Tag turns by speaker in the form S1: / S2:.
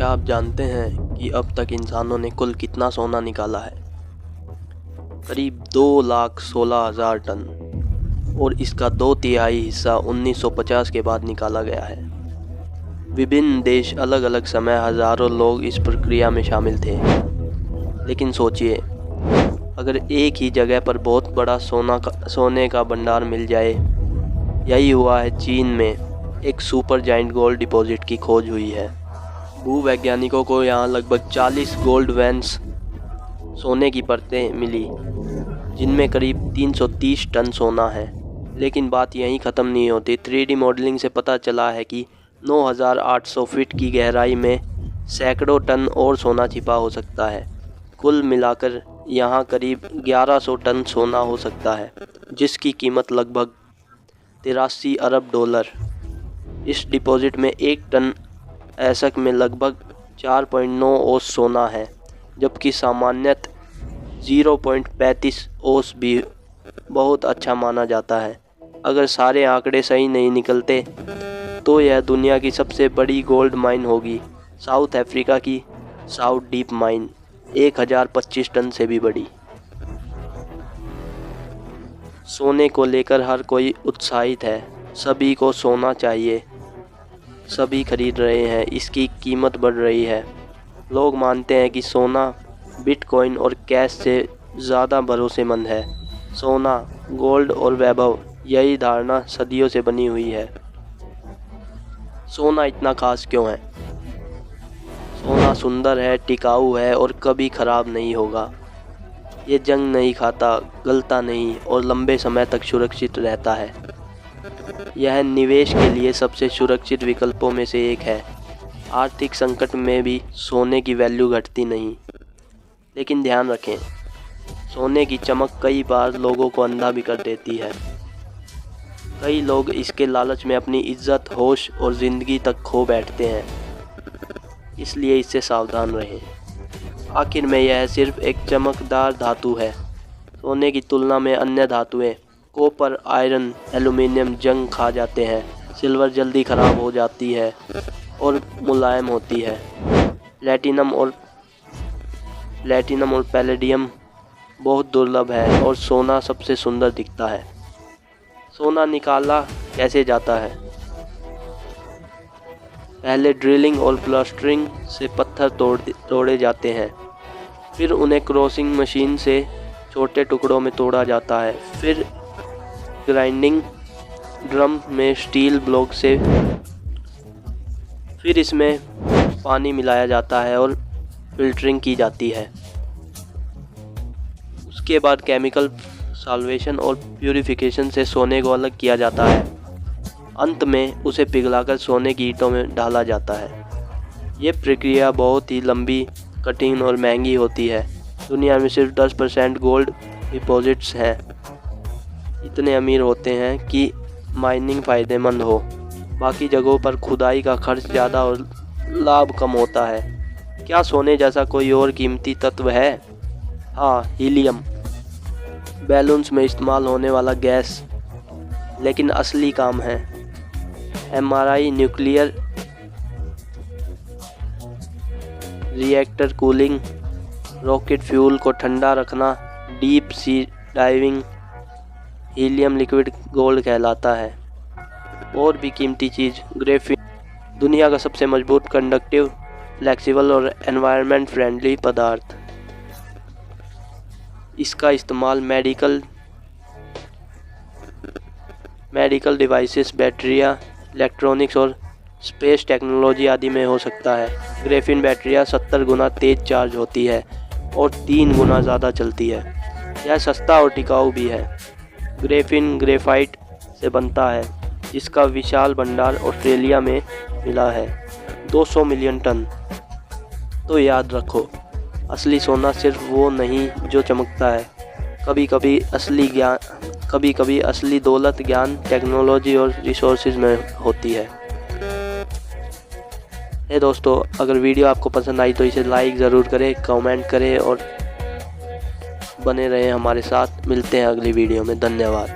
S1: क्या आप जानते हैं कि अब तक इंसानों ने कुल कितना सोना निकाला है? करीब 2,16,000 टन, और इसका 2/3 हिस्सा 1950 के बाद निकाला गया है। विभिन्न देश अलग अलग समय हज़ारों लोग इस प्रक्रिया में शामिल थे। लेकिन सोचिए, अगर एक ही जगह पर बहुत बड़ा सोने का भंडार मिल जाए। यही हुआ है चीन में एक सुपर जाइंट गोल्ड डिपॉजिट की खोज हुई है। भूवैज्ञानिकों को यहाँ लगभग 40 गोल्ड वेन्स सोने की परतें मिली, जिनमें करीब 330 टन सोना है। लेकिन बात यहीं ख़त्म नहीं होती। 3D मॉडलिंग से पता चला है कि 9,800 फीट की गहराई में सैकड़ों टन और सोना छिपा हो सकता है। कुल मिलाकर यहाँ करीब 1100 टन सोना हो सकता है, जिसकी कीमत लगभग 83 अरब डॉलर। इस डिपॉजिट में 1 टन ऐसक में लगभग 4.9 औंस सोना है, जबकि सामान्यतः 0.35 औंस भी बहुत अच्छा माना जाता है। अगर सारे आंकड़े सही नहीं निकलते तो यह दुनिया की सबसे बड़ी गोल्ड माइन होगी। साउथ अफ्रीका की साउथ डीप माइन 1025 टन से भी बड़ी। सोने को लेकर हर कोई उत्साहित है। सभी को सोना चाहिए, सभी खरीद रहे हैं, इसकी कीमत बढ़ रही है। लोग मानते हैं कि सोना बिटकॉइन और कैश से ज़्यादा भरोसेमंद है। सोना, गोल्ड और वैभव, यही धारणा सदियों से बनी हुई है। सोना इतना खास क्यों है? सोना सुंदर है, टिकाऊ है और कभी खराब नहीं होगा। ये जंग नहीं खाता, गलता नहीं और लंबे समय तक सुरक्षित रहता है। यह निवेश के लिए सबसे सुरक्षित विकल्पों में से एक है। आर्थिक संकट में भी सोने की वैल्यू घटती नहीं। लेकिन ध्यान रखें, सोने की चमक कई बार लोगों को अंधा भी कर देती है। कई लोग इसके लालच में अपनी इज्जत, होश और ज़िंदगी तक खो बैठते हैं। इसलिए इससे सावधान रहें। आखिर में यह सिर्फ एक चमकदार धातु है। सोने की तुलना में अन्य धातुएं कॉपर, आयरन, एल्युमिनियम जंग खा जाते हैं। सिल्वर जल्दी ख़राब हो जाती है और मुलायम होती है। प्लैटिनम और पैलेडियम बहुत दुर्लभ है और सोना सबसे सुंदर दिखता है। सोना निकाला कैसे जाता है? पहले ड्रिलिंग और प्लास्टरिंग से पत्थर तोड़े जाते हैं। फिर उन्हें क्रॉसिंग मशीन से छोटे टुकड़ों में तोड़ा जाता है। फिर ग्राइंडिंग ड्रम में स्टील ब्लॉक से फिर इसमें पानी मिलाया जाता है और फिल्टरिंग की जाती है। उसके बाद केमिकल सॉल्वेशन और प्यूरिफिकेशन से सोने को अलग किया जाता है। अंत में उसे पिघलाकर सोने की ईंटों में डाला जाता है। ये प्रक्रिया बहुत ही लंबी, कठिन और महंगी होती है। दुनिया में सिर्फ 10% गोल्ड डिपॉजिट्स हैं। इतने अमीर होते हैं कि माइनिंग फ़ायदेमंद हो। बाकी जगहों पर खुदाई का खर्च ज़्यादा और लाभ कम होता है। क्या सोने जैसा कोई और कीमती तत्व है? हाँ, हीलियम, बैलून्स में इस्तेमाल होने वाला गैस। लेकिन असली काम है MRI, nuclear reactor cooling, rocket fuel को ठंडा रखना, deep sea diving. Helium liquid gold कहलाता है। और भी कीमती चीज़ ग्रेफीन, दुनिया का सबसे मजबूत, कंडक्टिव, फ्लेक्सिबल और एनवायरनमेंट फ्रेंडली पदार्थ। इसका इस्तेमाल मेडिकल डिवाइसेस, बैटरियाँ, इलेक्ट्रॉनिक्स और स्पेस टेक्नोलॉजी आदि में हो सकता है। ग्रेफीन बैटरियाँ 70 गुना तेज़ चार्ज होती है और 3 गुना ज़्यादा चलती है। यह सस्ता और टिकाऊ भी है। ग्रेफीन ग्रेफाइट से बनता है, जिसका विशाल भंडार ऑस्ट्रेलिया में मिला है, 200 मिलियन टन। तो याद रखो, असली सोना सिर्फ वो नहीं जो चमकता है। कभी कभी असली दौलत ज्ञान, टेक्नोलॉजी और रिसोर्सेज में होती है। दोस्तों, अगर वीडियो आपको पसंद आई तो इसे लाइक ज़रूर करें, कमेंट करें और बने रहें हमारे साथ। मिलते हैं अगली वीडियो में। धन्यवाद।